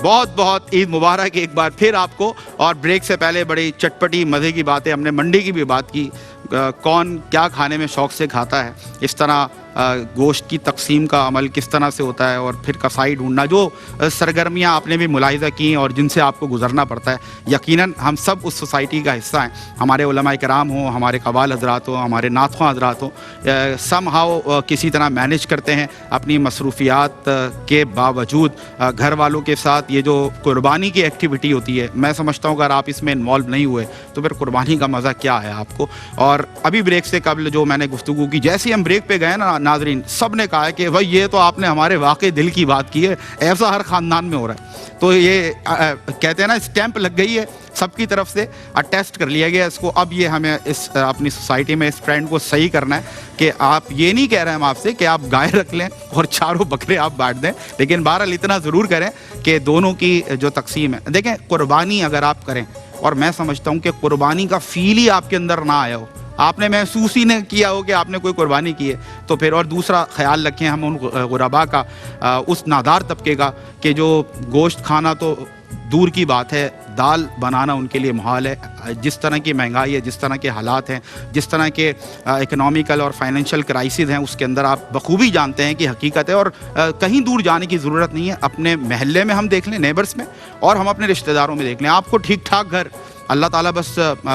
बहुत बहुत ईद मुबारक एक बार फिर आपको। और ब्रेक से पहले बड़ी चटपटी मज़े की बातें, हमने मंडी की भी बात की, कौन क्या खाने में शौक़ से खाता है, इस तरह गोश्त की तकसीम का अमल किस तरह से होता है, और फिर कसाई ढूंढना, जो सरगर्मियाँ आपने भी मुलाहिज़ा की और जिनसे आपको गुजरना पड़ता है। यकीनन हम सब उस सोसाइटी का हिस्सा हैं, हमारे उलमाए कराम हों, हमारे कवाल हजरात हों, हमारे नातख़्वां हजरात हों, सम हाउ किसी तरह मैनेज करते हैं अपनी मसरूफियात के बावजूद घर वालों के साथ। ये जो कुर्बानी की एक्टिविटी होती है, मैं समझता हूँ अगर आप इसमें इन्वॉल्व नहीं हुए तो फिर कुर्बानी का मज़ा क्या है आपको। और अभी ब्रेक से कबल जो मैंने गुफ्तगू की, जैसे हम ब्रेक पे गए ना नाजरीन, सब ने कहा है कि भाई ये तो आपने हमारे वाकई दिल की बात की है, ऐसा हर ख़ानदान में हो रहा है। तो ये कहते हैं ना, स्टैंप लग गई है सबकी तरफ से, अटेस्ट कर लिया गया इसको। अब ये हमें इस अपनी सोसाइटी में इस ट्रेंड को सही करना है कि आप ये नहीं कह रहे हैं हम आपसे कि आप गाय रख लें और चारों बकरे आप बांट दें, लेकिन बहरहाल इतना ज़रूर करें कि दोनों की जो तकसीम है, देखें कुर्बानी अगर आप करें, और मैं समझता हूँ कि कुर्बानी का फील ही आपके अंदर ना आया हो, आपने महसूस ही नहीं किया हो कि आपने कोई कुर्बानी की है, तो फिर। और दूसरा ख्याल रखें हम उन गुरबा का, उस नादार तबके का, कि जो गोश्त खाना तो दूर की बात है, दाल बनाना उनके लिए मुहाल है। जिस तरह की महंगाई है, जिस तरह के हालात हैं, जिस तरह के इकनॉमिकल और फाइनेंशियल क्राइसिस हैं, उसके अंदर आप बखूबी जानते हैं कि हकीकत है। और कहीं दूर जाने की ज़रूरत नहीं है, अपने महल्ले में हम देख लें, नेबर्स में, और हम अपने रिश्तेदारों में देख लें, आपको ठीक ठाक घर अल्लाह ताला बस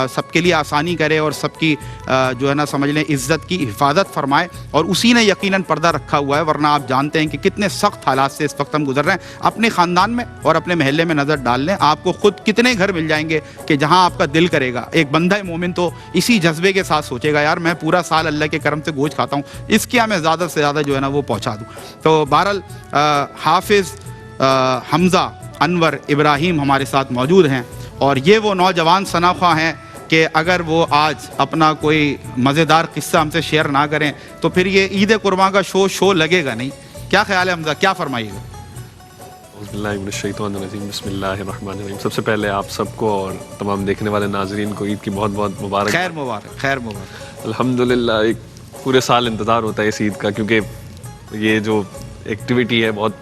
सबके लिए आसानी करे और सबकी जो है ना, समझ लें, इज़्ज़त की हिफाजत फरमाए, और उसी ने यकीनन पर्दा रखा हुआ है। वरना आप जानते हैं कि कितने सख्त हालात से इस वक्त हम गुजर रहे हैं। अपने ख़ानदान में और अपने महल्ले में नज़र डाल लें, आपको ख़ुद कितने घर मिल जाएंगे कि जहाँ आपका दिल करेगा। एक बंदा मोमिन तो इसी जज्बे के साथ सोचेगा, यार मैं पूरा साल अल्लाह के करम से गोश्त खाता हूँ, इसके यहाँ मैं ज़्यादा से ज़्यादा जो है ना वो पहुँचा दूँ। तो बहरहाल हाफिज़ हमज़ा अनवर इब्राहिम हमारे साथ मौजूद हैं, और ये वो नौजवान शनाख्वाह हैं कि अगर वो आज अपना कोई मज़ेदार किस्सा हमसे शेयर ना करें तो फिर ये ईद कुर्बान का शो लगेगा नहीं। क्या ख्याल है हमज़ा, क्या फरमाइएगा? बिस्मिल्लाहिर्रहमानिर्रहीम। सबसे पहले आप सबको और तमाम देखने वाले नाजरीन को ईद की बहुत बहुत मुबारक। खैर मुबारक, खैर मुबारक। अल्हम्दुलिल्लाह, एक पूरे साल इंतज़ार होता है इस ईद का, क्योंकि ये जो एक्टिविटी है बहुत,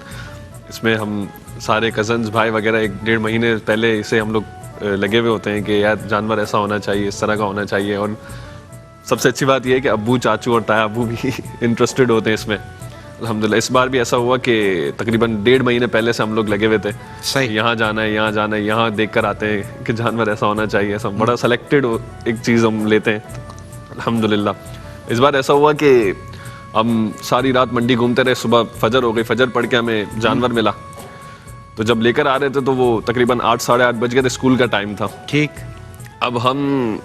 इसमें हम सारे कज़न्स भाई वगैरह 1-1.5 महीने पहले इसे हम लोग लगे हुए होते हैं कि यार जानवर ऐसा होना चाहिए, इस तरह का होना चाहिए। और सबसे अच्छी बात यह है कि अब्बू, चाचू और ताया अब्बू भी इंटरेस्टेड होते हैं इसमें। अल्हम्दुलिल्लाह इस बार भी ऐसा हुआ कि तकरीबन 1.5 महीने पहले से हम लोग लगे हुए थे। सही, यहाँ जाना है, यहाँ जाना है, यहाँ देख कर आते हैं कि जानवर ऐसा होना चाहिए, ऐसा बड़ा सेलेक्टेड एक चीज़ हम लेते हैं। अल्हम्दुलिल्लाह इस बार ऐसा हुआ कि हम सारी रात मंडी घूमते रहे, सुबह फजर हो गई, फजर पढ़ के हमें जानवर मिला। तो जब लेकर आ रहे थे तो वो तकरीबन 8 साढ़े 8 बज गए थे, स्कूल का टाइम था। ठीक। अब हम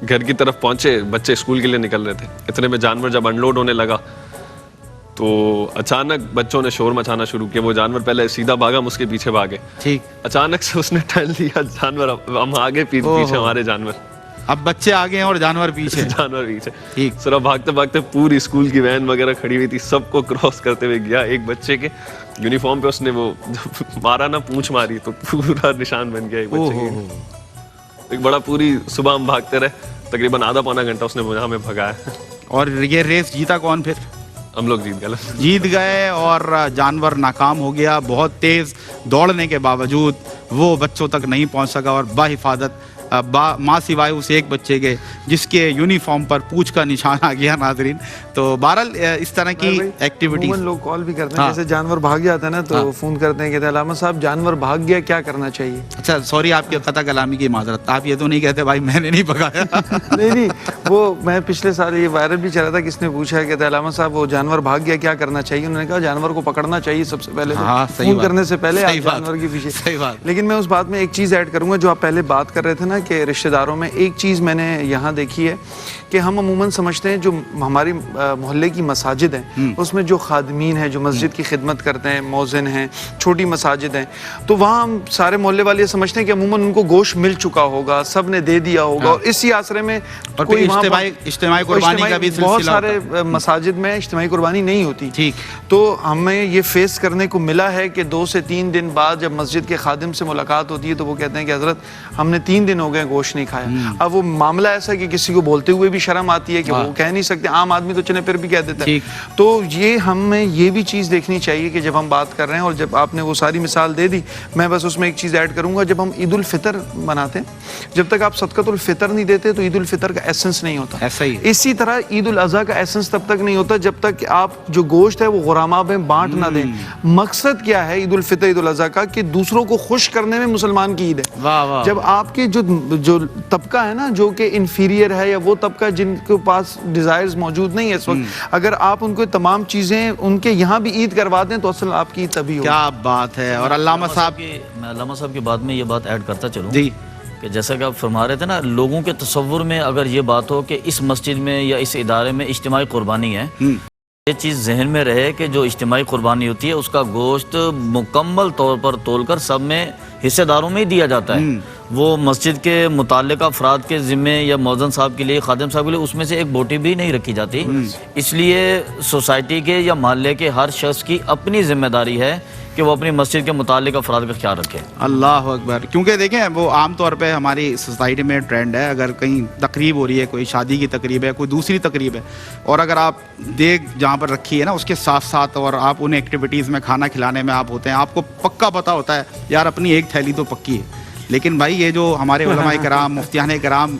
घर की तरफ पहुंचे, बच्चे स्कूल के लिए निकल रहे थे, इतने में जानवर जब अनलोड होने लगा तो अचानक बच्चों ने शोर मचाना शुरू किया। वो जानवर पहले सीधा भागा, हम उसके पीछे भागे। ठीक। अचानक से उसने टर्न लिया, जानवर हम आगे, पीछे हमारे जानवर। अब बच्चे आगे हैं और जानवर पीछे। जानवर पीछे। ठीक। सिर्फ भागते भागते पूरी स्कूल की वैन वगैरह खड़ी हुई थी, सबको क्रॉस करते हुए गया। एक बच्चे के यूनिफॉर्म पे उसने वो मारा ना, पूंछ मारी तो पूरा निशान बन गया एक बच्चे के। एक बड़ा, पूरी सुबह हम भागते रहे, तकरीबन आधा पौना घंटा उसने हमें भगाया। और ये रेस जीता कौन फिर? हम लोग जीत गए और जानवर नाकाम हो गया। बहुत तेज़ दौड़ने के बावजूद वो बच्चों तक नहीं पहुंच सका, और बाहिफाजत माँ सिवाय उस एक बच्चे के जिसके यूनिफॉर्म पर पूंछ का निशान आ गया। नाजरीन, तो बहरहाल इस तरह की एक्टिविटीज लोग कॉल भी करते हैं। जैसे जानवर भाग जाता है ना तो फ़ोन करते हैं, कहते हैं अलामा साहब जानवर भाग गया, क्या करना चाहिए? अच्छा, सॉरी, आपकी कता कलामी की माजरत, आप ये तो नहीं कहते भाई मैंने नहीं भगाया? नहीं, वो मैं पिछले साल ये वायरल भी चला था, किसने पूछा, कहते अलामा साहब वो जानवर भाग गया, क्या करना चाहिए? उन्होंने कहा जानवर को पकड़ना चाहिए सबसे पहले, फ़ोन करने से पहले आप जानवर के पीछे। सही बात। लेकिन मैं उस बात में एक चीज़ ऐड करूँगा, जो आप पहले बात कर रहे थे ना कि रिश्तेदारों में, एक चीज़ मैंने यहाँ देखी है कि हम अमूमन समझते हैं जो हमारी मोहल्ले की मसाजिद हैं उसमें जो खादमीन हैं, जो मस्जिद की खिदमत करते हैं, मौज़िन हैं, छोटी मसाजिद हैं, तो वहाँ हम सारे मोहल्ले वाले समझते हैं कि अमूमन उनको गोश्त मिल चुका होगा, सब ने दे दिया होगा, और इसी आसरे में और कोई इज्तिमाई कुर्बानी का भी बहुत सारे मसाजिद में इज्तिमाई कुर्बानी नहीं होती। ठीक। तो हमें ये फेस करने को मिला है कि 2 से 3 दिन बाद जब मस्जिद के खादिम से मुलाकात होती है तो वो कहते हैं कि हज़रत हमने 3 दिन हो गए गोश्त नहीं खाया। अब वो मामला ऐसा है कि किसी को बोलते हुए भी शर्म आती है कि वो कह नहीं सकते, आम आदमी तो चले फिर भी कह देता है। तो ये हमें ये भी चीज़ देखनी चाहिए कि जब हम बात कर रहे हैं, और जब आपने वो सारी मिसाल दे दी, मैं बस उसमें एक चीज़ ऐड करूँगा, जब हम ईद उल फितर मनाते हैं, जब तक आप सदक़तुल फितर नहीं देते तो ईद उल फितर का एसेंस नहीं होता। ऐसा ही इसी तरह ईद उल अज़हा का एसेंस तब तक नहीं होता जब तक आप जो गोश्त है वो गुरामा में बांट ना दें। मकसद क्या है ईद उल फितर ईद उल अज़हा का? कि दूसरों को खुश करने में मुसलमान की ईद है। वाह वाह। जब आपके जो तबका है ना, जो कि इंफीरियर है, या वो तबका जिनके पास डिजायर्स मौजूद नहीं है इस वक्त, अगर आप उनको तमाम चीजें उनके यहाँ भी ईद करवा दें तो असल आपकी ईद तभी होगी। क्या बात है। और अल्लामा साहब मैं अल्लामा साहब की बात में ये बात ऐड करता चलूँ जी, कि जैसा कि आप फरमा रहे थे ना, लोगों के तसव्वुर में अगर ये बात हो कि इस मस्जिद में या इस इदारे में इज्तिमाई कुर्बानी है, ये चीज़ जहन में रहे कि जो इज्तिमाई कुर्बानी होती है उसका गोश्त मुकम्मल तौर पर तोलकर सब में हिस्सेदारों में ही दिया जाता है। वो मस्जिद के मुताल्लिक़ अफराद के ज़िम्मे या मौज़न साहब के लिए, खादिम साहब के लिए उसमें से एक बोटी भी नहीं रखी जाती। इसलिए सोसाइटी के या मोहल्ले के हर शख्स की अपनी जिम्मेदारी है कि वो अपनी मस्जिद के मुताल्लिक़ अफराद का ख्याल रखे। अल्लाह अकबर। क्योंकि देखें वो आम तौर पे हमारी सोसाइटी में ट्रेंड है, अगर कहीं तकरीब हो रही है, कोई शादी की तकरीब है, कोई दूसरी तकरीब है, और अगर आप देख जहाँ पर रखी है ना उसके साथ साथ और आप उन एक्टिविटीज़ में खाना खिलाने में आप होते हैं, आपको पक्का पता होता है यार अपनी एक थैली तो पक्की है। लेकिन भाई ये जो हमारे उलमाए कराम, मुफ्तियान कराम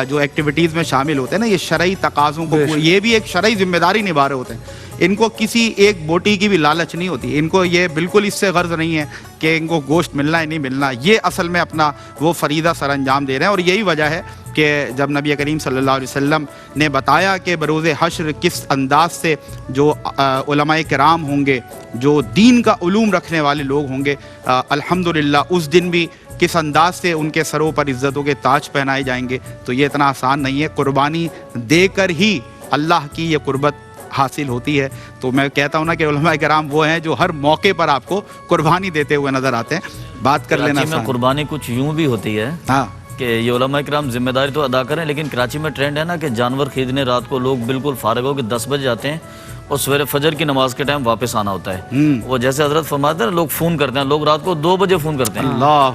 जो एक्टिविटीज़ में शामिल होते हैं ना, ये शरई तकाज़ों को, ये भी एक शरई जिम्मेदारी निभा रहे होते हैं। इनको किसी एक बोटी की भी लालच नहीं होती, इनको ये बिल्कुल इससे गर्ज नहीं है कि इनको गोश्त मिलना है नहीं मिलना, ये असल में अपना वो फरीदा सर अंजाम दे रहे हैं। और यही वजह है कि जब नबी करीम सल्लल्लाहु अलैहि वसल्लम ने बताया कि बरोज़े हश्र किस अंदाज से जो उलमाए किराम होंगे, जो दीन का उलूम रखने वाले लोग होंगे, अल्हम्दुलिल्लाह उस दिन भी किस अंदाज से उनके सरों पर इज़्ज़तों के ताज पहनाए जाएंगे, तो ये इतना आसान नहीं है। कुर्बानी देकर ही अल्लाह की ये कुर्बत हासिल होती है। तो मैं कहता हूँ ना कि उलमाए किराम वो हैं जो हर मौके पर आपको कुर्बानी देते हुए नजर आते हैं। बात कर लेना में कुर्बानी कुछ यूं भी होती है हाँ कि ये उलमाए किराम जिम्मेदारी तो अदा करें, लेकिन कराची में ट्रेंड है ना कि जानवर खरीदने रात को लोग बिल्कुल फारिग हो के 10 बजे जाते हैं और सवेरे फजर की नमाज के टाइम वापस आना होता है। वो जैसे हजरत फरमाते हैं, लोग फ़ोन करते हैं, लोग रात को 2 बजे फ़ोन करते हैं। अल्लाह,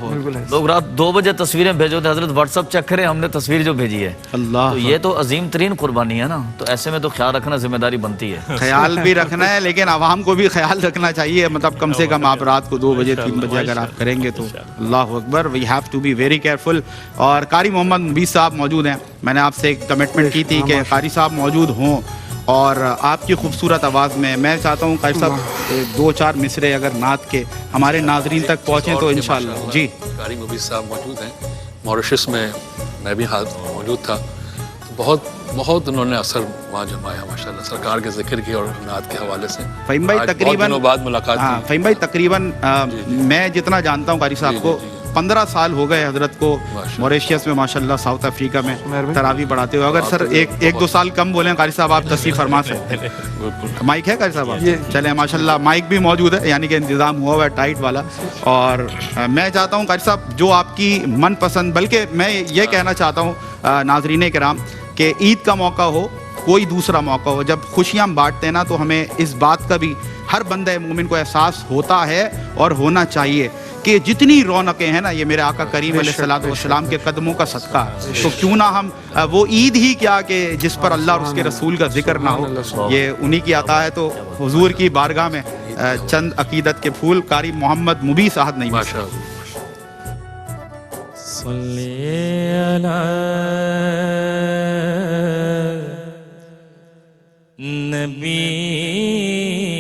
लोग रात 2 बजे तस्वीरें भेजो थे, हजरत व्हाट्सअप चेक करें हमने तस्वीर जो भेजी है। अल्लाह, तो ये तो अजीम तरीन कुर्बानी है ना, तो ऐसे में तो ख्याल रखना जिम्मेदारी बनती है। ख्याल भी रखना है, लेकिन आवाम को भी ख्याल रखना चाहिए। मतलब कम से कम आप रात को 2 बजे 3 बजे अगर आप करेंगे तो अल्लाह अकबर, we have to be very careful. और कारी मोहम्मद मुबीस साहब मौजूद हैं। मैंने आपसे एक कमिटमेंट की थी कि कारी साहब मौजूद हों और आपकी खूबसूरत आवाज़ में मैं चाहता हूँ कारी साहब 2-4 मिसरे अगर नात के हमारे नाजरीन तक पहुँचें तो इंशाअल्लाह। जी, कारी मुबीस साहब मौजूद हैं मॉरिशस में, मैं भी मौजूद था। बहुत बहुत उन्होंने असर वहाँ जमाया माशाल्लाह, सरकार के जिक्र की और नात के हवाले से। फ़हीम भाई तकरीबन बाद मुलाकात हाँ, फ़हीम भाई तकरीबन मैं जितना जानता हूँ कारी साहब को 15 साल हो गए हजरत को मॉरिशस में माशाल्लाह, साउथ अफ्रीका में तरावी पढ़ाते हुए। अगर सर एक 2 साल कम बोले कारी साहब आप तस्वीर फरमा सकते हैं। माइक है कारी साहब आप चले, माशाल्लाह माइक भी मौजूद है, यानी कि इंतज़ाम हुआ हुआ है टाइट वाला। और मैं चाहता हूँ कारी साहब जो आपकी मनपसंद, बल्कि मैं ये कहना चाहता हूँ नाजरीन किराम कि ईद का मौका हो, कोई दूसरा मौका हो, जब खुशियाँ हम बांटते हैं ना तो हमें इस बात का भी हर बंदे मोमिन को एहसास होता है और होना चाहिए कि जितनी रौनकें हैं ना, ये मेरे आका करीम अलैहिस्सलाम के कदमों का सदका, तो क्यों ना हम वो ईद ही क्या कि जिस पर अल्लाह और उसके रसूल का जिक्र ना हो, ये उन्हीं की आता है। तो हुजूर की बारगाह में चंद अकीदत के फूल कारी मोहम्मद मुबीस साहब नहीं माशाअल्लाह।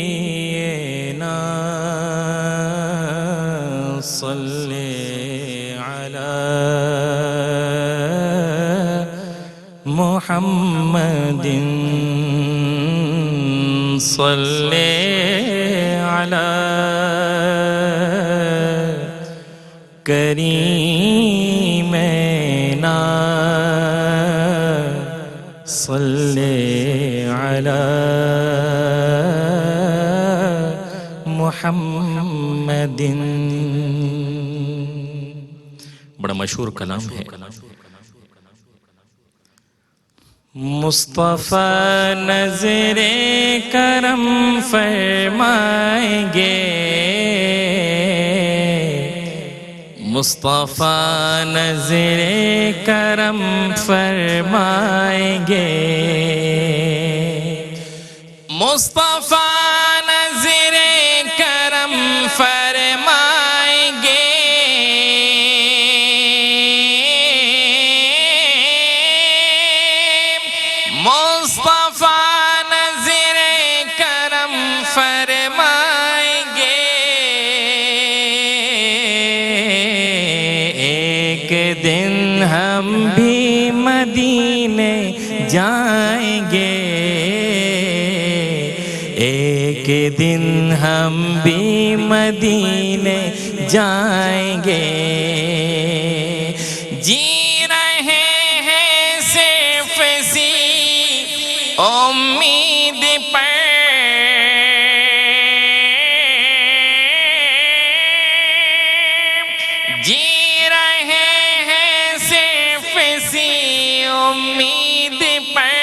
नबीना सल्ले अला मुहम्मदिन सल्ले अला करीमना सल्ले अला मुहम्मदिन। बड़ा मशहूर कलाम है। मुस्तफ़ा नजरे करम फरमाएंगे, मुस्तफ़ा नजरे करम फरमाएंगे, मुस्तफ़ा नजरे करम फरमाएंगे, मुस्तफ़ा नजरे करम फरमाएंगे। एक दिन हम भी मदीने जाएंगे, एक दिन हम भी मदीने जाएंगे। जी रहे हैं सिर्फ सी उम्मीद पर, जी रहे हैं सिर्फ सी उम्मीद पर।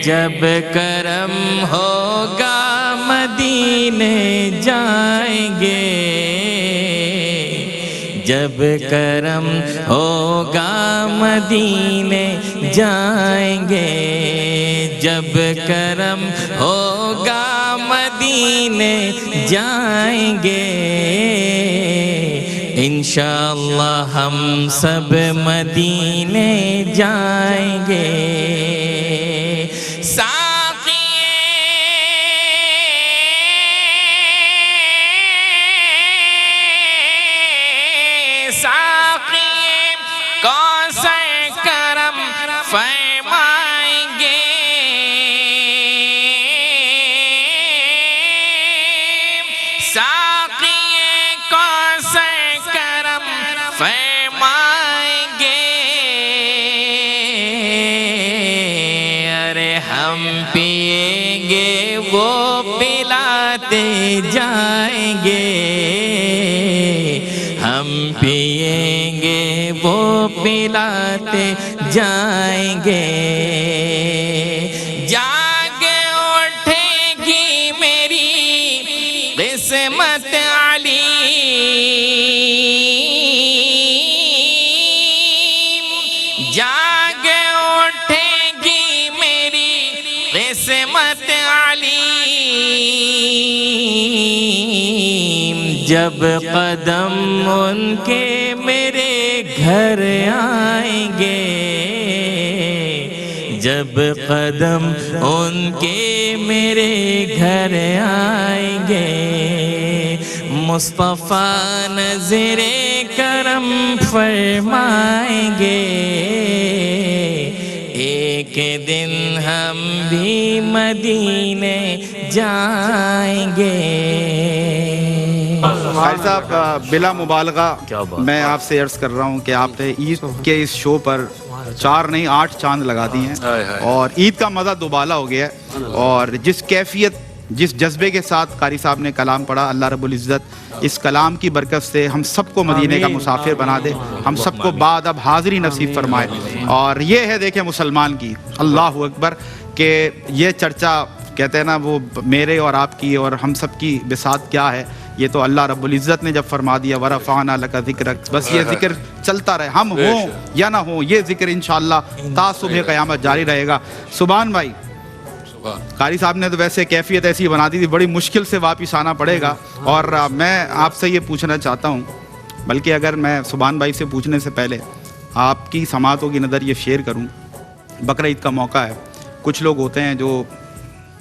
जब करम होगा मदीने जाएंगे, जब करम होगा मदीने जाएंगे, जब करम होगा मदीने जाएंगे। इंशाअल्लाह हम सब मदीने जाएंगे। साक़ी कौसर करम फरमाएंगे, साक़ी कौसर करम फरमाएंगे। अरे हम पिएंगे वो पिलाते जाएंगे, हम पिएंगे वो पिलाते जाएंगे। जाग उठेगी मेरी किस्मत अलीम, जाग उठेगी मेरी किस्मत अलीम। जब कदम उनके मेरे घर आएंगे, जब कदम उनके मेरे घर आएंगे। मुस्तफ़ा नज़रे करम फरमाएंगे, एक दिन हम भी मदीने जाएंगे। भाई साहब बिला मुबालगा क्या बात। मैं आपसे अर्ज कर रहा हूँ कि आपने ईद के इस शो पर 4 नहीं 8 चांद लगा दिए हैं और ईद का मज़ा दोबाला हो गया है। और जिस कैफियत जिस जज्बे के साथ कारी साहब ने कलाम पढ़ा, अल्लाह रब्बुल इज़्ज़त इस कलाम की बरकत से हम सबको मदीने का मुसाफिर बना दे, हम सबको बाद अब हाज़िरी नसीब फरमाए। और ये है देखें मुसलमान की अल्लाह अकबर के ये चर्चा कहते हैं ना वो मेरे और आपकी और हम सब की बिसात क्या है, ये तो अल्लाह रब्बुल इज़्ज़त ने जब फरमा दिया वरफ़अना लका ज़िक्रक, बस ये जिक्र चलता रहे, हम हों या ना हो, ये जिक्र इंशाअल्लाह ता सुबह क़यामत जारी रहेगा। सुभान भाई, कारी साहब ने तो वैसे कैफियत ऐसी बना दी थी, बड़ी मुश्किल से वापस आना पड़ेगा। और मैं आपसे ये पूछना चाहता हूँ, बल्कि अगर मैं सुभान भाई से पूछने से पहले आपकी समातों की नज़र ये शेयर करूँ, बकरा ईद का मौका है, कुछ लोग होते हैं जो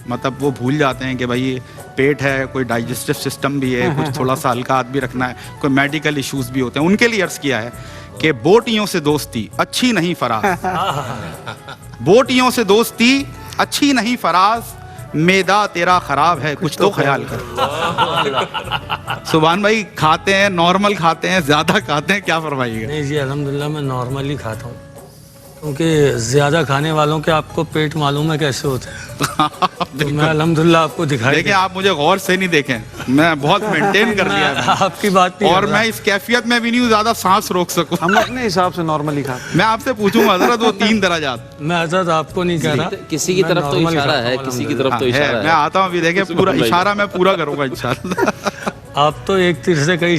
मतलब वो भूल जाते हैं कि भाई पेट है, कोई डाइजेस्टिव सिस्टम भी है, कुछ थोड़ा सा हल्का हाथ भी रखना है, कोई मेडिकल इश्यूज भी होते हैं। उनके लिए अर्ज़ किया है कि बोटियों से दोस्ती अच्छी नहीं फराज, बोटियों से दोस्ती अच्छी नहीं फराज, मैदा तेरा खराब है कुछ तो ख्याल कर। सुभान भाई खाते हैं, नॉर्मल खाते हैं, ज़्यादा खाते हैं, क्या फरमाइएगा? नहीं जी अल्हम्दुलिल्लाह मैं नॉर्मल ही खाता हूँ, क्योंकि ज़्यादा खाने वालों के आपको पेट मालूम है कैसे होते हैं। तो मैं अल्हम्दुलिल्लाह आपको दिखाई देखें, आप मुझे गौर से नहीं देखें, मैं बहुत मेंटेन कर लिया है आपकी बात नहीं और मैं इस कैफियत में भी नहीं हूँ ज़्यादा सांस रोक सकूँ। हम अपने हिसाब से नॉर्मली खाते मैं आपसे पूछूंगा हज़रत वो 3 दराजात मैं हज़रत आपको नहीं कह रहा, किसी की तरफ तो इशारा है, किसी की तरफ तो है, इशारा मैं है। आता हूँ अभी, देखें पूरा इशारा मैं पूरा करूँगा इंशाअल्लाह। आप तो एक तीर से कई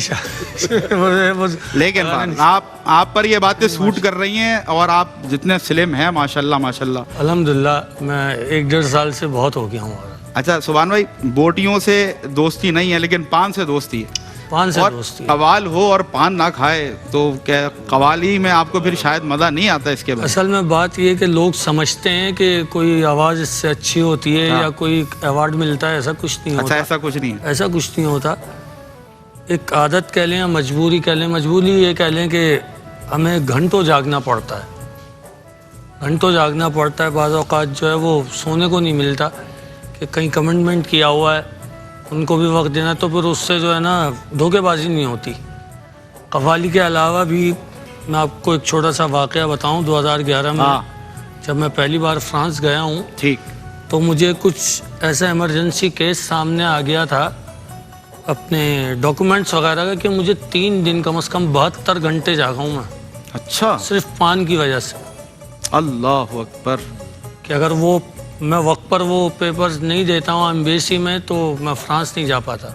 लेकिन आप पर ये बातें सूट कर रही हैं और आप जितने स्लिम हैं माशाल्लाह माशाल्लाह। अल्हम्दुलिल्लाह मैं 1-1.5 साल से बहुत हो गया हूँ। अच्छा सुभान भाई, बोटियों से दोस्ती नहीं है लेकिन पान से दोस्ती है। पान से और दोस्ती। कवाल हो और पान ना खाए तो क्या कवाली में आपको फिर शायद मज़ा नहीं आता इसके बाद? असल में बात ये है कि लोग समझते हैं कि कोई आवाज़ इससे अच्छी होती है या कोई अवार्ड मिलता है, ऐसा कुछ नहीं होता। अच्छा, ऐसा कुछ नहीं है। ऐसा कुछ नहीं होता। एक आदत कह लें या मजबूरी कह लें, मजबूरी ये कह लें कि हमें घंटों जागना पड़ता है, घंटों जागना पड़ता है। बाज़ औक़ात जो है वो सोने को नहीं मिलता कि कहीं कमिटमेंट किया हुआ है उनको भी वक्त देना, तो फिर उससे जो है ना धोखेबाजी नहीं होती। कव्वाली के अलावा भी मैं आपको एक छोटा सा वाक़या बताऊं। 2011 में जब मैं पहली बार फ्रांस गया हूं, ठीक, तो मुझे कुछ ऐसा इमरजेंसी केस सामने आ गया था अपने डॉक्यूमेंट्स वगैरह का कि मुझे 3 दिन कम से कम 72 घंटे जागा हूँ मैं। अच्छा, सिर्फ पान की वजह से। अल्लाह अकबर। कि अगर वो मैं वक्त पर वो पेपर्स नहीं देता हूँ एम्बेसी में तो मैं फ्रांस नहीं जा पाता।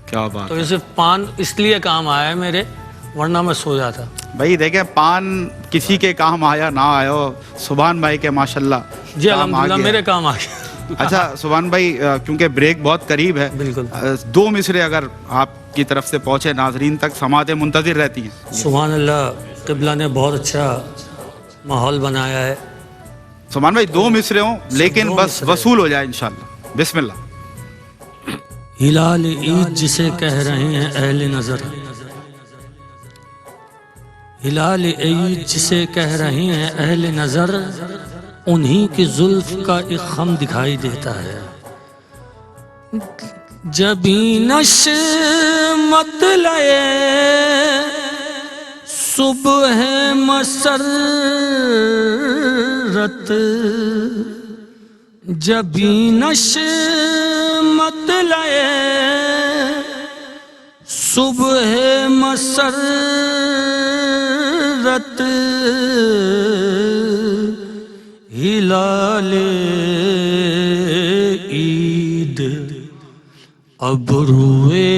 क्या बात तो है। ये सिर्फ पान इसलिए काम आया है मेरे, वरना मैं सो जाता। भाई देखें, पान किसी के काम आया ना आया हो, सुभान भाई के माशाल्लाह जी काम आ अल्हम्दुलिल्लाह गया। मेरे काम आ गया। अच्छा सुभान भाई, क्योंकि ब्रेक बहुत करीब है, बिल्कुल। 2 मिसरे अगर आपकी तरफ से पहुंचे नाजरीन तक, समातें मुंतजिर रहती हैं। सुभान अल्लाह, क़िबला ने बहुत अच्छा माहौल बनाया है। सुभान भाई 2 मिसरे हों लेकिन 2 बस मिसरे। वसूल हो जाए इंशाल्लाह। बिस्मिल्लाह। हिलाल ईद जिसे कह रहे हैं अहले नज़र, हिलाल ईद जिसे कह रहे हैं अहले नज़र, उन्हीं की जुल्फ का एक खम दिखाई देता है। जबी नश मतलए सुबह मसरत, जबी नश मतलए सुबह मसरत, हिलाले ईद अबरुए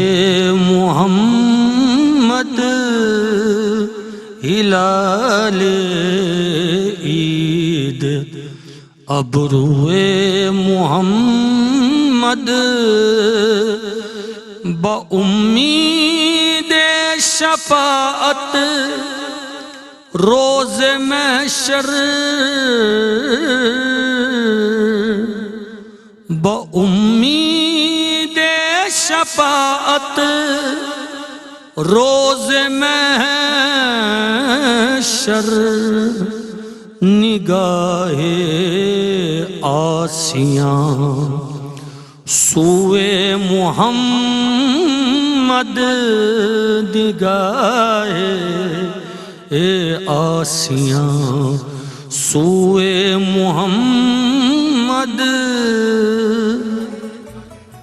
मोहम्मद, हिलाले ईद अबरुए मोहम्मद, बउम्मीद शफाअत रोज़ महशर, बउम्मीद शफाअत रोज़ महशर, निगाहे आसियां सूए मोहम्मद, निगाहे आसियां सूए मोहम्मद।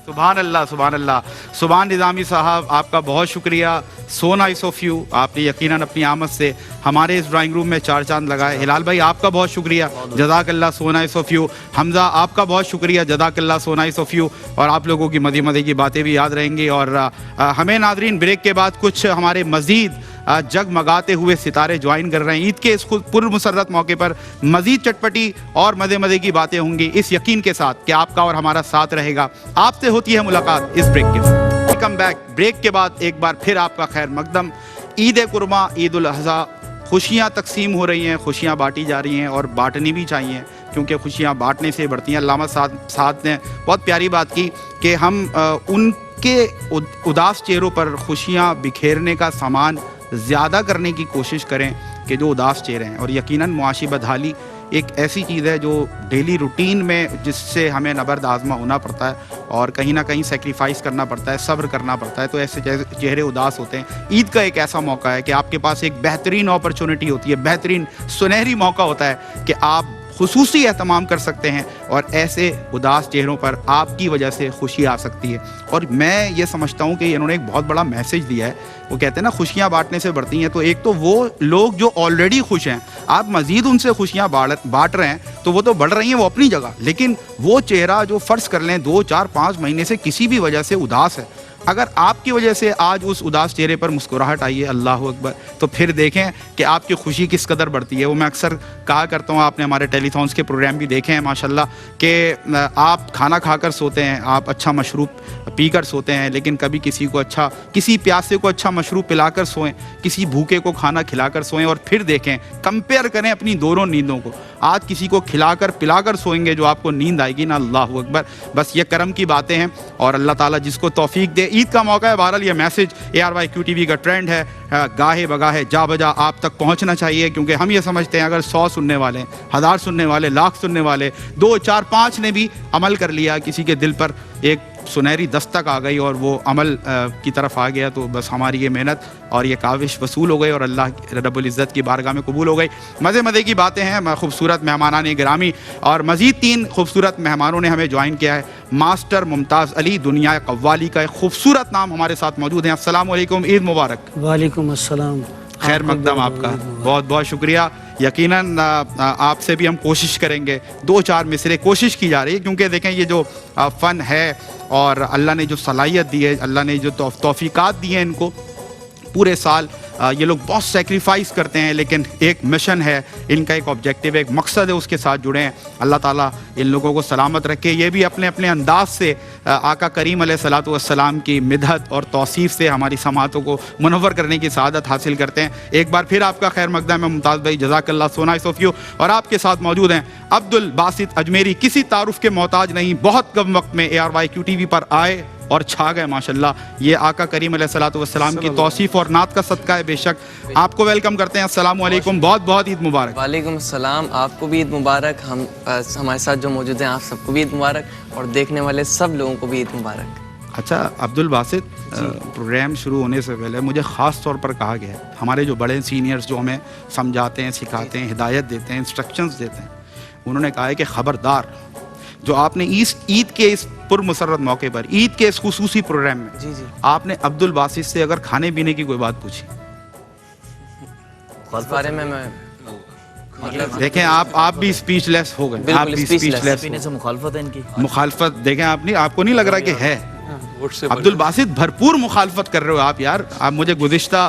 सुभान अल्लाह, सुभान अल्लाह। सुभान निज़ामी साहब, आपका बहुत शुक्रिया। सो नाइस ऑफ यू, आपने यकीनन अपनी आमद से हमारे इस ड्राइंग रूम में 4 चांद लगाए। हिलाल भाई आपका बहुत शुक्रिया, जज़ाकल्लाह, so nice of you. Hamza आपका बहुत शुक्रिया, जज़ाकल्लाह, सो नाइस ऑफ यू। और आप लोगों की मज़े मज़े की बातें भी याद रहेंगी। और हमें नाज़रीन ब्रेक के बाद कुछ हमारे मज़ीद जगमगाते हुए सितारे ज्वाइन कर रहे हैं। ईद के इस पुरमसरत मौके पर मज़ीद चटपटी और मज़े मज़े की बातें होंगी, इस यकीन के साथ कि आपका और हमारा साथ रहेगा। आपसे होती है मुलाकात इस ब्रेक के बाद। Welcome back. ब्रेक के बाद एक बार फिर आपका खैर मकदम। ईद कुर्मा, ईद उल अज़हा, खुशियाँ तकसीम हो रही हैं, खुशियाँ बांटी जा रही हैं और बांटनी भी चाहिए, क्योंकि खुशियाँ बांटने से बढ़ती हैं। अल्लामा साद ने बहुत प्यारी बात की कि हम उनके उदास चेहरों पर खुशियाँ बिखेरने का सामान ज़्यादा करने की कोशिश करें कि जो उदास चेहरे हैं। और यकीनन मुआशी बदहाली एक ऐसी चीज़ है जो डेली रूटीन में जिससे हमें नबर्द आज़मा होना पड़ता है और कहीं ना कहीं सेक्रीफाइस करना पड़ता है, सब्र करना पड़ता है। तो ऐसे चेहरे उदास होते हैं। ईद का एक ऐसा मौका है कि आपके पास एक बेहतरीन अपॉर्चुनिटी होती है, बेहतरीन सुनहरी मौका होता है कि आप खुसूसी एहतमाम कर सकते हैं और ऐसे उदास चेहरों पर आपकी वजह से खुशी आ सकती है। और मैं ये समझता हूँ कि इन्होंने एक बहुत बड़ा मैसेज दिया है। वो कहते हैं ना, खुशियाँ बांटने से बढ़ती हैं। तो एक तो वो लोग जो ऑलरेडी खुश हैं, आप मज़ीद उनसे खुशियाँ बांट रहे हैं तो वो तो बढ़ रही हैं, वो अपनी जगह। लेकिन वो चेहरा जो फ़र्ज़ कर लें 2, 4, 5 महीने से किसी भी वजह से उदास है, अगर आपकी वजह से आज उस उदास चेहरे पर मुस्कुराहट आई है, अल्लाह अकबर, तो फिर देखें कि आपकी खुशी किस कदर बढ़ती है। वो मैं अक्सर कहा करता हूँ, आपने हमारे टेलीथॉन्स के प्रोग्राम भी देखे हैं माशाल्लाह, कि आप खाना खाकर सोते हैं, आप अच्छा मशरूब पीकर सोते हैं, लेकिन कभी किसी प्यासे को अच्छा मशरूब पिलाकर सोएं, किसी भूखे को खाना खिलाकर सोएं, और फिर देखें, कंपेयर करें अपनी दोनों नींदों को। आज किसी को खिलाकर पिलाकर सोएंगे, जो आपको नींद आएगी ना, अल्लाह अकबर, बस ये करम की बातें हैं, और अल्लाह ताला जिसको तौफीक दे। ईद का मौका है, बहरहाल ये मैसेज ARYQ TV का ट्रेंड है, गाहे बगाहे जा बजा आप तक पहुंचना चाहिए, क्योंकि हम ये समझते हैं अगर 100 सुनने वाले, 1000 सुनने वाले, लाख सुनने वाले, 2, 4, 5 ने भी अमल कर लिया, किसी के दिल पर एक सुनहरी दस्तक आ गई और वो अमल की तरफ आ गया, तो बस हमारी ये मेहनत और ये काविश वसूल हो गई और अल्लाह रब्बुल इज़्ज़त की बारगाह में कबूल हो गई। मज़े की बातें हैं, खूबसूरत मेहमानान गिरामी, और मज़ीद 3 खूबसूरत मेहमानों ने हमें ज्वाइन किया है। मास्टर मुमताज़ अली, दुनिया कव्वाली का एक खूबसूरत नाम, हमारे साथ मौजूद हैं। अस्सलाम वालेकुम, ईद मुबारक। वालेकुम अस्सलाम। खैर मकदम आपका, बहुत बहुत शुक्रिया। यकीनन आपसे भी हम कोशिश करेंगे, 2-4 मिसरे कोशिश की जा रही है, क्योंकि देखें ये जो फ़न है और अल्लाह ने जो सलाहियत दी है, अल्लाह ने जो तौफीकात दी हैं इनको, पूरे साल ये लोग बहुत सेक्रीफाइस करते हैं, लेकिन एक मिशन है इनका, एक ऑब्जेक्टिव है, एक मकसद है, उसके साथ जुड़े हैं। अल्लाह ताला इन लोगों को सलामत रखे। ये भी अपने अपने अंदाज से आका करीम अलैहिस्सलातु वस्सलाम की मिदहत और तौसीफ़ से हमारी समातों को मुनव्वर करने की सआदत हासिल करते हैं। एक बार फिर आपका खैर मकदम है मुमताज़ भाई, जज़ाकल्लाह सो नाइस ऑफ यू। और आपके साथ मौजूद हैं अब्दुल बासित अजमेरी, किसी तारुफ के मोहताज नहीं, बहुत कम वक्त में ARYQ TV पर आए और छा गए माशाल्लाह। ये आका करीम अलैहिस्सलातु वस्सलाम की तौसीफ़ और नात का सदका है। बेशक आपको वेलकम करते हैं। अस्सलाम वालेकुम, बहुत बहुत ईद मुबारक। वालेकुम अस्सलाम, आपको भी ईद मुबारक। हम हमारे साथ जो मौजूद हैं आप सबको भी ईद मुबारक, और देखने वाले सब लोगों को भी ईद मुबारक। अच्छा अब्दुल बासित, प्रोग्राम शुरू होने से पहले मुझे ख़ास तौर पर कहा गया है, हमारे जो बड़े सीनियर्स जो हमें समझाते हैं, सिखाते हैं, हिदायत देते हैं, इंस्ट्रक्शंस देते हैं, उन्होंने कहा है कि ख़बरदार, जो आपने ईद के इस पुरमसरत मौके पर, ईद के इस खुसूसी प्रोग्राम में, जी आपने अब्दुल बासित से अगर खाने पीने की कोई बात पूछी, इस बारे में मैं देखें आप भी स्पीचलेस हो गए, आप भी स्पीचलेस पीने से मुखालफत है इनकी, मुखालफत देखें आपको नहीं लग रहा कि है? वोट से अब्दुल बासित भरपूर मुखालफत कर रहे हो आप यार। आप मुझे गुज़िश्ता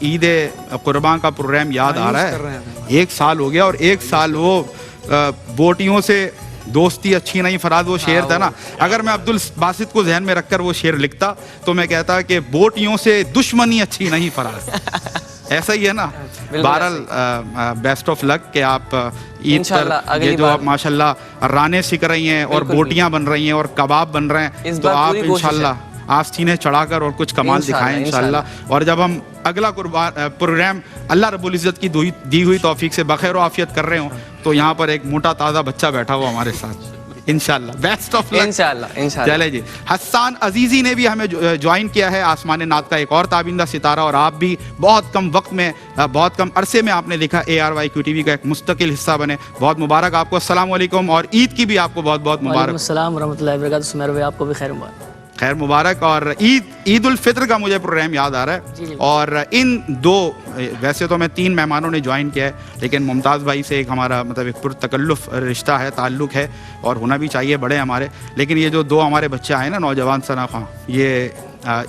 ईद कुर्बान का प्रोग्राम याद आ रहा है, 1 साल हो गया, और 1 साल वो बोटियों से दोस्ती अच्छी नहीं फराज, वो शेर था ना, अगर मैं अब्दुल बासित को जहन में रखकर वो शेर लिखता तो मैं कहता कि बोटियों से दुश्मनी अच्छी नहीं फराज। ऐसा ही है ना। बहरहाल बेस्ट ऑफ लक कि आप ईद पर ये जो आप माशाल्लाह राने सीख रही हैं और बोटियां बन रही हैं और कबाब बन रहे हैं, तो आप इंशाल्लाह आस्तीनें चढ़ाकर और कुछ कमाल दिखाएं इंशाल्लाह। और जब हम अगला प्रोग्राम अल्लाह रब्बुल इज़्ज़त की दी हुई तौफीक से बखैर आफियत कर रहे हो, तो यहाँ पर एक मोटा ताज़ा बच्चा बैठा हुआ हमारे साथ, इंशाल्लाह। बेस्ट ऑफ लक इंशाल्लाह। चले जी। हसन अजीज़ी ने भी हमें ज्वाइन किया है, आसमान नात का एक और ताबिंदा सितारा, और आप भी बहुत कम वक्त में, बहुत कम अरसे में आपने लिखा ARYQ TV का एक मुस्तकिल हिस्सा बने। बहुत मुबारक आपको, अस्सलाम वालेकुम, और ईद की भी आपको बहुत बहुत मुबारक। अस्सलाम रहमतुल्लाहि व बरकातहू। सुमेर भाई आपको भी खैर मुबारक। खैर मुबारक। और ईद उल फित्र का मुझे प्रोग्राम याद आ रहा है, और इन 2, वैसे तो मैं 3 मेहमानों ने ज्वाइन किया है, लेकिन मुमताज़ भाई से एक हमारा मतलब एक पुरतकल्लुफ़ रिश्ता है, ताल्लुक़ है, और होना भी चाहिए, बड़े हमारे। लेकिन ये जो 2 हमारे बच्चे आए ना, नौजवान सना खां, ये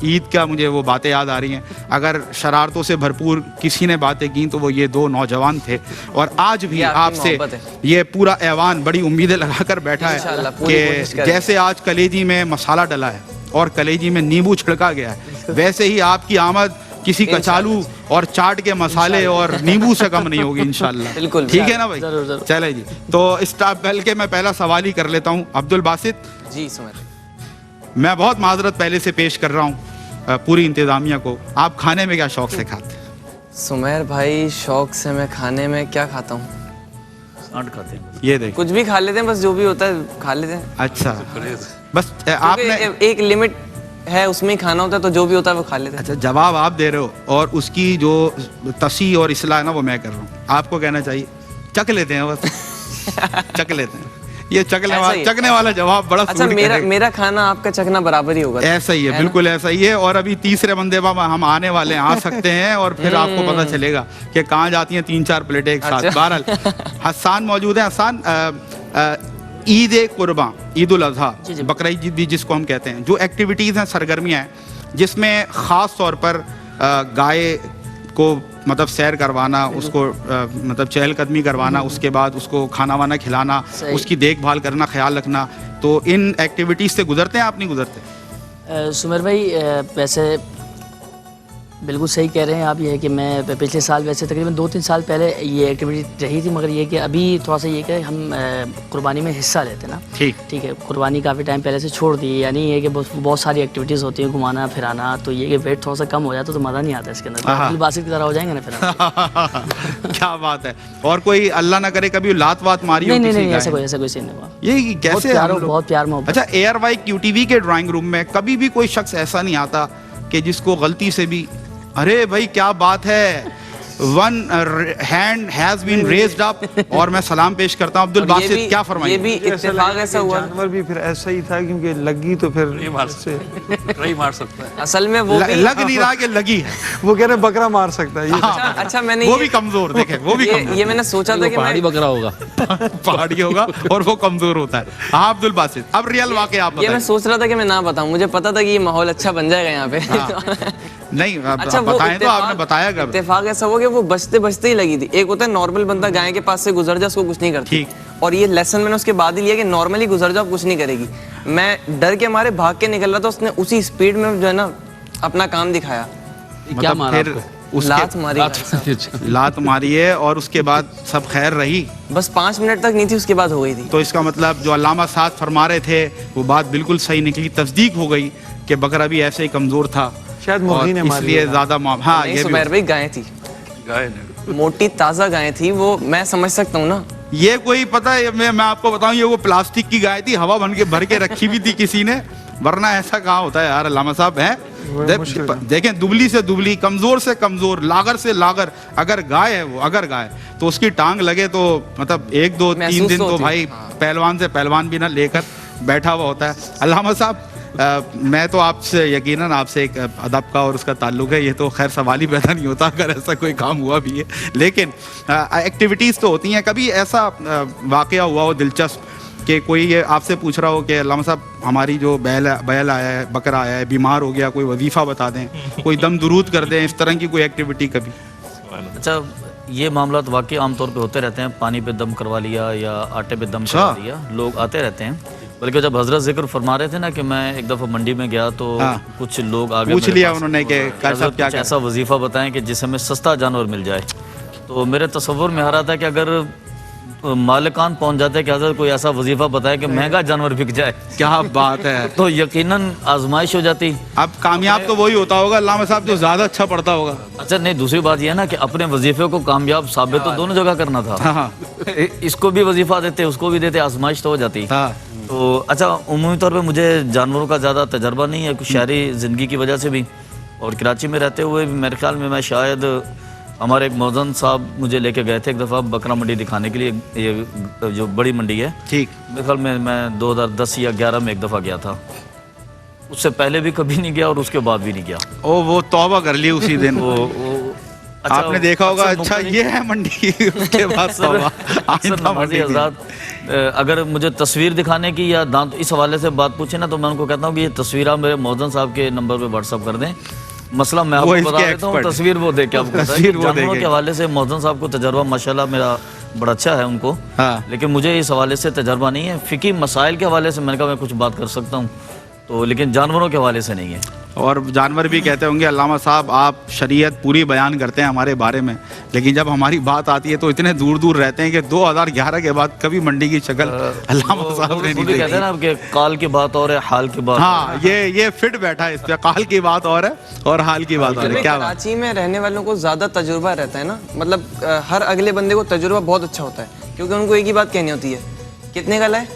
ईद का मुझे वो बातें याद आ रही हैं। अगर शरारतों से भरपूर किसी ने बातें की तो वो ये 2 नौजवान थे, और आज भी आपसे ये पूरा ऐवान बड़ी उम्मीदें लगाकर बैठा है कि जैसे आज कलेजी में मसाला डला है और कलेजी में नींबू छिड़का गया है, वैसे ही आपकी आमद किसी कचालू और चाट के मसाले और नींबू से कम नहीं होगी इंशाल्लाह। बिल्कुल, ठीक है ना भाई? चले जी, तो स्टाफ बेल के मैं पहला सवाल ही कर लेता हूँ। अब्दुल बासित जी, सुमेर, मैं बहुत माजरत पहले से पेश कर रहा हूँ पूरी इंतज़ामिया को, आप खाने में क्या शौक से खाते हैं? सुमेर भाई, शौक से मैं खाने में क्या खाता हूँ? सांड खाते हैं। ये देख, कुछ भी खा लेते हैं, बस जो भी होता है खा लेते हैं। अच्छा, बस आपने एक लिमिट है, उसमें ही खाना होता है, तो जो भी होता है वो खा लेते हैं। अच्छा, जवाब आप दे रहे हो और उसकी जो तसी और इसलाह है ना, वो मैं कर रहा हूँ। आपको कहना चाहिए चख लेते हैं, बस चख लेते हैं। ये चखने वाला जवाब बड़ा अच्छा, मेरा खाना आपका चखना बराबर ही होगा। ऐसा ही है, बिल्कुल ऐसा ही है। और अभी तीसरे बंदे पर हम आने वाले हैं, आ सकते हैं, और फिर आपको पता चलेगा कि कहाँ जाती हैं 3-4 प्लेटें एक साथ। बहरहाल हसन मौजूद है। हसन, ईद कुर्बान, ईद उल अज़हा, बकरीद भी जिसको हम कहते हैं, जो एक्टिविटीज़ हैं, सरगर्मियाँ हैं, जिसमें ख़ास तौर पर गाय को मतलब सैर करवाना, उसको मतलब चहलकदमी करवाना, उसके बाद उसको खाना वाना खिलाना, उसकी देखभाल करना, ख्याल रखना, तो इन एक्टिविटीज़ से गुजरते हैं आप, नहीं गुजरते? सुमेर भाई वैसे बिल्कुल सही कह रहे हैं आप। ये है कि मैं पिछले साल वैसे तकरीबन 2-3 साल पहले ये एक्टिविटी रही थी, मगर ये कि अभी थोड़ा सा ये कि हम कुर्बानी में हिस्सा लेते ना। ठीक है, कुर्बानी काफ़ी टाइम पहले से छोड़ दी, यानी ये कि बहुत सारी एक्टिविटीज़ होती हैं, घुमाना फिराना, तो ये कि वेट थोड़ा सा कम हो जाता तो मज़ा नहीं आता इसके अंदर, अब्दुल बासित की तरह हो जाएंगे ना फिर। क्या बात है। और कोई अल्लाह ना करे कभी लात वात मारी हो? नहीं, ऐसा कोई सीन नहीं हुआ। ये कैसे बहुत प्यार मोहब्बत। अच्छा, ARY QTV के ड्राइंग रूम में कभी भी कोई शख्स ऐसा नहीं आता कि जिसको गलती से भी, अरे भाई क्या बात है, one hand has been raised up, और मैं सलाम पेश करता हूं अब्दुल बासित, क्या फरमाइए? ये भी इत्तेफाक ऐसा हुआ, जानवर भी फिर ऐसा ही था, क्योंकि लगी तो फिर नहीं मार सकता है। असल में वो भी लग नहीं रहा कि लगी है। वो कह रहे बकरा मार सकता है। अच्छा मैंने वो भी कमजोर, देखे वो भी कमजोर। ये मैंने सोचा था कि पहाड़ी बकरा होगा। पहाड़ी होगा और वो कमजोर होता है। हाँ अब्दुल बासित, अब रियल वाकई आप ये मैं बताइए। सोच रहा था कि मैं ना बताऊं, मुझे पता था कि ये माहौल अच्छा बन जाएगा यहाँ पे। नहीं अच्छा, वो बताएं तो, आपने बताया कब? इत्तेफाक ऐसा हुआ कि वो बचते बचते ही लगी थी। एक होता है नॉर्मल बंदा गाय के पास से गुजर जाए, उसको कुछ नहीं करती, ठीक। और ये लेसन मैंने उसके बाद ही लिया कि नॉर्मली गुजर जाओ, कुछ नहीं करेगी। मैं डर के मारे भाग के निकल रहा था, उसने उसी स्पीड में जो है ना अपना काम दिखाया। क्या मतलब मारा फिर उसके लात मारी, लात मारी है, और उसके बाद सब खैर रही? बस 5 मिनट तक नहीं थी, उसके बाद हो गई थी। तो इसका मतलब जो अल्लामा साद फरमा रहे थे वो बात बिल्कुल सही निकली, तस्दीक हो गई कि बकरा भी ऐसे ही कमजोर था, शायद मुर्गी ने मारी इसलिए होगा। ज्यादा हाँ ये सुबैर भाई गाय थी, गाय मोटी ताजा गाय थी वो, मैं समझ सकता हूँ ना। ये कोई पता है, मैं आपको बताऊं, ये वो प्लास्टिक की गाय थी, हवा भर के रखी भी थी किसी ने, वरना ऐसा कहाँ होता है यार अल्लामा साहब है। देखें, दुबली से दुबली, कमजोर से कमजोर, लागर से लागर, अगर गाय है वो, अगर गाय तो उसकी टांग लगे तो मतलब 1, 2, 3 दिन तो भाई पहलवान से पहलवान भी ना लेकर बैठा हुआ होता है। अल्लामा साहब मैं तो आपसे यकीनन आपसे एक अदब का और उसका ताल्लुक है, ये तो खैर सवाल ही पैदा नहीं होता अगर ऐसा कोई काम हुआ भी है, लेकिन एक्टिविटीज़ तो होती हैं। कभी ऐसा वाक़या हुआ हो दिलचस्प कि कोई ये आपसे पूछ रहा हो कि अल्लामा साहब हमारी जो बैल आया है, बकरा आया है, बीमार हो गया, कोई वजीफ़ा बता दें, कोई दम दुरूद कर दें, इस तरह की कोई एक्टिविटी कभी? अच्छा, ये मामला तो वाकई आमतौर पे होते रहते हैं, पानी पे दम करवा लिया या आटे पे दम करवा लिया, लोग आते रहते हैं। बल्कि जब हजरत जिक्र फरमा रहे थे ना कि मैं एक दफ़ा मंडी में गया तो कुछ लोग आगे पूछ लिया उन्होंने कि क्या ऐसा वजीफ़ा बताएं कि जिससे हमें सस्ता जानवर मिल जाए। तो मेरे तसव्वुर में आ रहा था कि अगर मालिकान पहुंच जाते कि हजरत कोई ऐसा वजीफ़ा बताए कि महंगा जानवर बिक जाए, क्या बात है, तो यकीनन आजमाइश हो जाती। अब कामयाब तो वही होता होगा अल्लामा साहब, जो ज़्यादा अच्छा पढ़ता होगा। अच्छा नहीं, दूसरी बात यह है ना कि अपने वजीफे को कामयाब साबित तो दोनों जगह करना था। हाँ। इसको भी वजीफा देते, उसको भी देते, आजमाइश तो हो जाती। तो अच्छा, उमूमी तौर पे मुझे जानवरों का ज़्यादा तजर्बा नहीं है, कुछ शहरी ज़िंदगी की वजह से भी, और कराची में रहते हुए भी मेरे ख्याल में मैं शायद, हमारे एक मौजन साहब मुझे लेके गए थे एक दफ़ा बकरा मंडी दिखाने के लिए, ये जो बड़ी मंडी है, ठीक, मेरे ख्याल में मैं 2010 या 11 में एक दफ़ा गया था, उससे पहले भी कभी नहीं गया और उसके बाद भी नहीं गया। ओ वो तौबा कर ली उसी दिन। अच्छा, आपने देखा होगा, अच्छा ये है मंडी, उसके बाद हज़रात, अगर मुझे तस्वीर दिखाने की या दांत इस हवाले से बात पूछे ना, तो मैं उनको कहता हूँ कि ये तस्वीर आप मेरे मौजन साहब के नंबर पे व्हाट्सअप कर दें, मसला मैं आपको बता देता हूँ, तस्वीर वो देख के आपको जानवरों के हवाले से मौजन साहब को तजर्बा माशाल्लाह मेरा बड़ा अच्छा है उनको, लेकिन मुझे इस हवाले से तजर्बा नहीं है। फ़िकी मसाइल के हवाले से मैंने कहा मैं कुछ बात कर सकता हूँ, तो लेकिन जानवरों के हवाले से नहीं है। और जानवर भी कहते होंगे अल्लामा साहब आप शरीयत पूरी बयान करते हैं हमारे बारे में, लेकिन जब हमारी बात आती है तो इतने दूर दूर रहते हैं कि 2011 के बाद कभी मंडी की शक्ल अल्लामा साहब ने नहीं देखी। कहते हैं ना कि काल की बात और है, हाल की बात। हाँ, ये फिट बैठा है इस पे, काल की बात और है और हाल की बात और है। क्या कराची में रहने वालों को ज़्यादा तजुर्बा रहता है ना, मतलब हर अगले बंदे को तजुर्बा बहुत अच्छा होता है, क्योंकि उनको एक ही बात कहनी होती है, कितने का लाए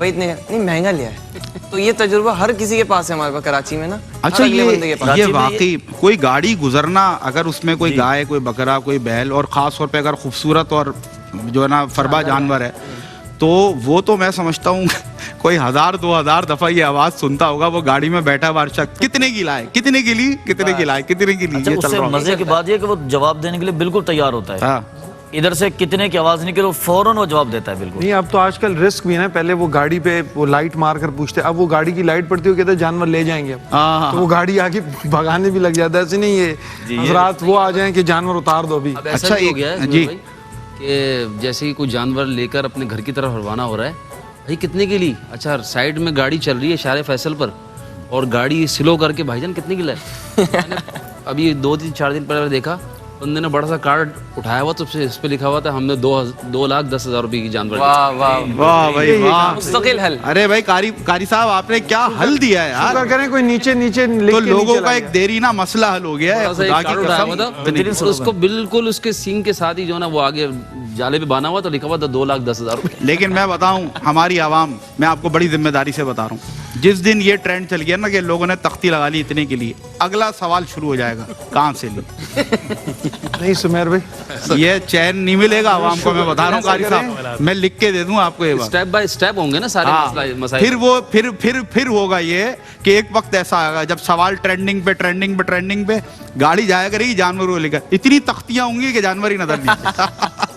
भाई, इतने का नहीं, महंगा लिया है। तो ये तजुर्बा हर किसी के पास है हमारे पास कराची में ना। अच्छा, ये वाकई कोई गाड़ी गुजरना, अगर उसमें कोई गाय, कोई बकरा, कोई बैल, और ख़ास तौर पे अगर खूबसूरत और जो है ना फरबा जानवर है, तो वो तो मैं समझता हूँ कोई 1000-2000 दफ़ा ये आवाज़ सुनता होगा, वो गाड़ी में बैठा बादशाह कितने की लाए, कितने की ली, कितने की लाए, कितने की ली। अच्छा, उससे मज़े की बात ये कि वो जवाब देने के लिए बिल्कुल तैयार होता है इधर से कितने की आवाज़ निकले वो फ़ौरन वो जवाब देता है बिल्कुल। नहीं, अब तो आजकल रिस्क भी है ना, पहले वो गाड़ी पे वो लाइट मार कर पूछते, अब वो गाड़ी की लाइट पड़ती हो कहते हैं जानवर ले जाएंगे अब। तो वो गाड़ी आके भगाने भी लग जाता है, ऐसे नहीं ये हजरात वो आ जाएं कि जानवर उतार दो अभी। अब ऐसा अच्छा, भी हो एक- गया है जी। भाई कि जैसे ही कोई जानवर लेकर अपने घर की तरफ रवाना हो रहा है, भाई कितने के लिए, अच्छा साइड में गाड़ी चल रही है शारे फैसल पर और गाड़ी स्लो करके भाईजान कितने की लाए मैंने अभी 2-3-4 दिन पहले देखा, बंदे ने बड़ा सा कार्ड उठाया हुआ तो इस पे लिखा हुआ था हमने 2,10,000 रुपए की जानवर ली। वाह वाह वाह भाई वाह। मुस्तकिल हल। अरे भाई कारी साहब आपने क्या हल दिया है यार। शुक्र करें कोई नीचे नीचे लिख तो के लोगों नीचे का ला एक देरीना मसला हल हो गया है। बड़ा सा एक खुदा की कार्ड उठाया हुआ कसम। था, उसको बिल्कुल उसके सींग के साथ ही जो है ना वो आगे जाले पे बांधा हुआ तो लिखा हुआ था 2,10,000 रुपए। लेकिन मैं बताऊं हमारी आवाम, मैं आपको बड़ी जिम्मेदारी से बता रहा हूँ, जिस दिन ये ट्रेंड चल गया ना कि लोगों ने तख्ती लगा ली इतने के लिए, अगला सवाल शुरू हो जाएगा कहाँ से ली। नहीं सुमेर भाई, ये चैन नहीं मिलेगा आवाम को, मैं बता रहा हूँ कारी साहब, मैं लिख के दे दूं आपको ये बात। स्टेप बाय स्टेप होंगे ना सारे हाँ, मसाइल। फिर वो फिर होगा ये कि एक वक्त ऐसा आएगा जब सवाल ट्रेंडिंग पे गाड़ी जाया करेगी जानवरों को लेकर, इतनी तख्तियां होंगी कि जानवर ही नजर नहीं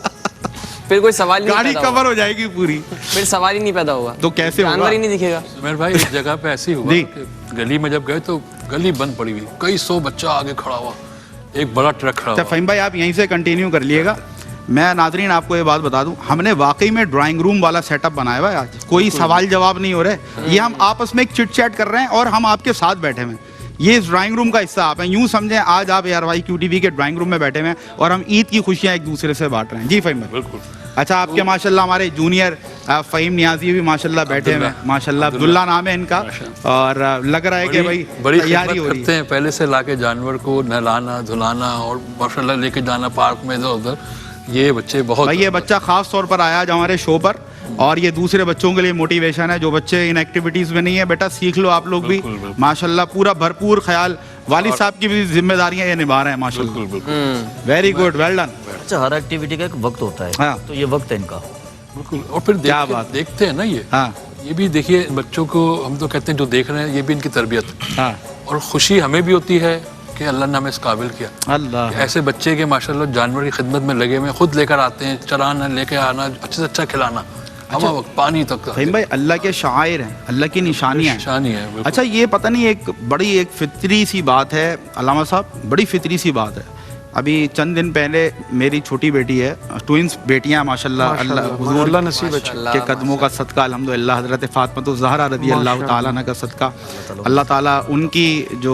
फिर कोई सवाल ही नहीं गाड़ी पैदा कवर होगा। हो जाएगी पूरी। फिर सवाल ही नहीं पैदा होगा, तो कैसे होगा? जानवर ही नहीं दिखेगा। मेरे भाई एक जगह पे ऐसी हुआ जी। कि गली में जब गए तो गली बंद पड़ी हुई, कई 100 बच्चा आगे खड़ा हुआ, एक बड़ा ट्रक खड़ा अच्छा हुआ। फ़हीम भाई आप यहीं से कंटिन्यू कर लिएगा। मैं नाजरीन आपको ये बात बता दूं, हमने वाकई में ड्राइंग रूम वाला सेटअप बनाया हुआ है आज, कोई सवाल जवाब नहीं हो रहे, ये हम आपस में एक चिट चैट कर रहे हैं और हम आपके साथ बैठे हुए हैं। ये इस ड्राइंग रूम का हिस्सा आप हैं, यूं समझें आज आप ARY QTV के ड्राइंग रूम में बैठे हुए हैं और हम ईद की खुशियां एक दूसरे से बांट रहे हैं। जी फ़हीम भाई। बिल्कुल। अच्छा आपके माशाल्लाह हमारे जूनियर फ़हीम नियाज़ी भी माशाल्लाह बैठे हुए हैं, माशाल्लाह अब्दुल्ला नाम है इनका, और लग रहा है कि भाई बड़ी तैयारी खिदमत हो रही करते है। हैं, पहले से लाके जानवर को नहलाना धुलाना और माशाल्लाह लेके जाना पार्क में इधर उधर, ये बच्चे बहुत। भाई ये बच्चा खास तौर पर आया आज हमारे शो पर, और ये दूसरे बच्चों के लिए मोटिवेशन है जो बच्चे इन एक्टिविटीज में नहीं है। बेटा सीख लो आप लोग भी, माशाल्लाह पूरा भरपूर ख्याल, वालिद साहब की भी जिम्मेदारियां ये निभा रहे हैं माशाल्लाह। बिल्कुल बिल्कुल वेरी गुड, वेल डन। अच्छा हर एक्टिविटी का एक वक्त होता है, हाँ। तो ये वक्त है इनका। बिल्कुल। और फिर क्या बात है। देखते हैं ना ये हाँ ये भी देखिए बच्चों को, हम तो कहते हैं जो देख रहे हैं ये भी इनकी तरबियत है। हाँ और खुशी हमें भी होती है कि अल्लाह ने हमें इस काबिल किया। अल्लाह ऐसे बच्चे के माशाल्लाह जानवर की खिदमत में लगे हुए, खुद लेकर आते हैं, चराना लेके आना, अच्छे से अच्छा खिलाना, हवा वक्त पानी तक फ़हीम भाई अल्लाह के शायर हैं, अल्लाह की निशानियाँ हैं। निशानी है। बिल्कुल। अच्छा ये पता नहीं एक फितरी सी बात है अल्लामा साहब, बड़ी फितरी सी बात है। अभी चंद दिन पहले मेरी छोटी बेटी है, ट्विंस बेटियां माशाल्लाह, अल्लाह हुजूर अल्लाह नसीब अच्छा। के कदमों का सदका अल्हम्दुलिल्लाह, हज़रत फ़ातिमा ज़हरा रज़ी अल्लाह ताला अन्हा का सदका, अल्लाह ताला उनकी जो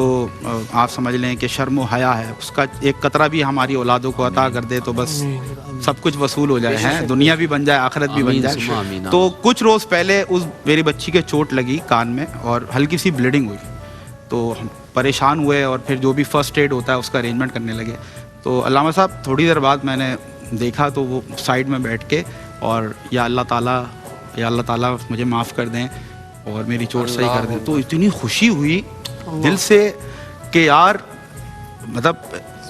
आप समझ लें कि शर्म व हया है उसका एक कतरा भी हमारी औलादों को अता कर दे तो बस सब कुछ वसूल हो जाए, हैं दुनिया भी बन जाए आखिरत भी बन आमीन, जाए। सुम्मा आमीन। तो कुछ रोज़ पहले उस मेरी बच्ची के चोट लगी कान में और हल्की सी ब्लीडिंग हुई, तो हम परेशान हुए और फिर जो भी फ़र्स्ट एड होता है उसका अरेंजमेंट करने लगे। तो अल्लामा साहब थोड़ी देर बाद मैंने देखा तो वो साइड में बैठ के और या अल्लाह ताला मुझे माफ़ कर दें और मेरी चोट सही कर दें। तो इतनी खुशी हुई दिल से कि यार मतलब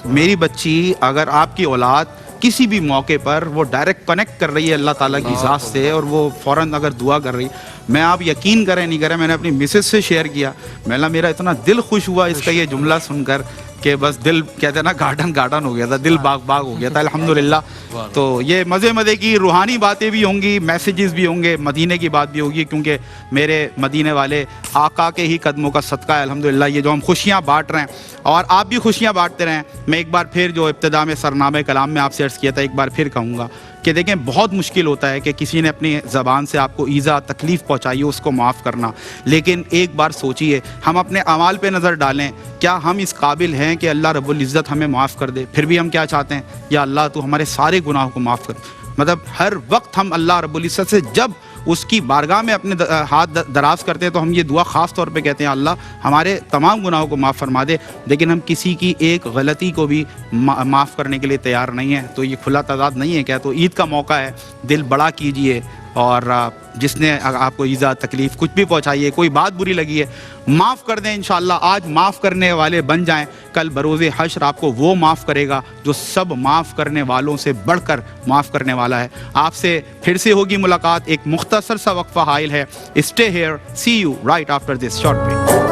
मेरी बच्ची अगर आपकी औलाद किसी भी मौके पर वो डायरेक्ट कनेक्ट कर रही है अल्लाह ताला की ज़ात से और वो फ़ौरन अगर दुआ कर रही, मैं आप यकीन करें नहीं करें, मैंने अपनी मिसेस से शेयर किया, मेरा इतना दिल खुश हुआ इसका ये जुमला सुनकर कि बस दिल कहते हैं ना गार्डन हो गया था, दिल बाग हो गया था अल्हम्दुलिल्लाह। तो ये मज़े की रूहानी बातें भी होंगी, मैसेजेस भी होंगे, मदीने की बात भी होगी, क्योंकि मेरे मदीने वाले आका के ही कदमों का सदका है अल्हम्दुलिल्लाह ये जो हम खुशियाँ बांट रहे हैं और आप भी खुशियाँ बांटते रहें। मैं एक बार फिर जो इब्तिदा में सरनामे कलाम में आपसे अर्ज़ किया था एक बार फिर कहूँगा कि देखें बहुत मुश्किल होता है कि किसी ने अपनी ज़बान से आपको ईज़ा तकलीफ़ पहुँचाई हो उसको माफ़ करना, लेकिन एक बार सोचिए हम अपने अमाल पे नज़र डालें, क्या हम इस काबिल हैं कि अल्लाह रब्बुल इज़्ज़त हमें माफ़ कर दे? फिर भी हम क्या चाहते हैं, या अल्लाह तू हमारे सारे गुनाहों को माफ़ कर। मतलब हर वक्त हम अल्लाह रब्बुल इज़्ज़त से जब उसकी बारगाह में अपने हाथ दराज करते हैं तो हम ये दुआ ख़ास तौर पे कहते हैं अल्लाह हमारे तमाम गुनाहों को माफ़ फरमा दे, लेकिन हम किसी की एक गलती को भी माफ़ करने के लिए तैयार नहीं हैं। तो ये खुला तज़ाद नहीं है क्या? तो ईद का मौका है, दिल बड़ा कीजिए और जिसने आपको ईज़ा तकलीफ़ कुछ भी पहुँचाई है, कोई बात बुरी लगी है, माफ़ कर दें इंशाअल्लाह। आज माफ़ करने वाले बन जाएं, कल बरोज़े हश्र आपको वो माफ़ करेगा जो सब माफ़ करने वालों से बढ़कर माफ़ करने वाला है। आपसे फिर से होगी मुलाकात, एक मुख्तसर सा वक्फ़ा हाइल है। Stay here, see you right after this short break.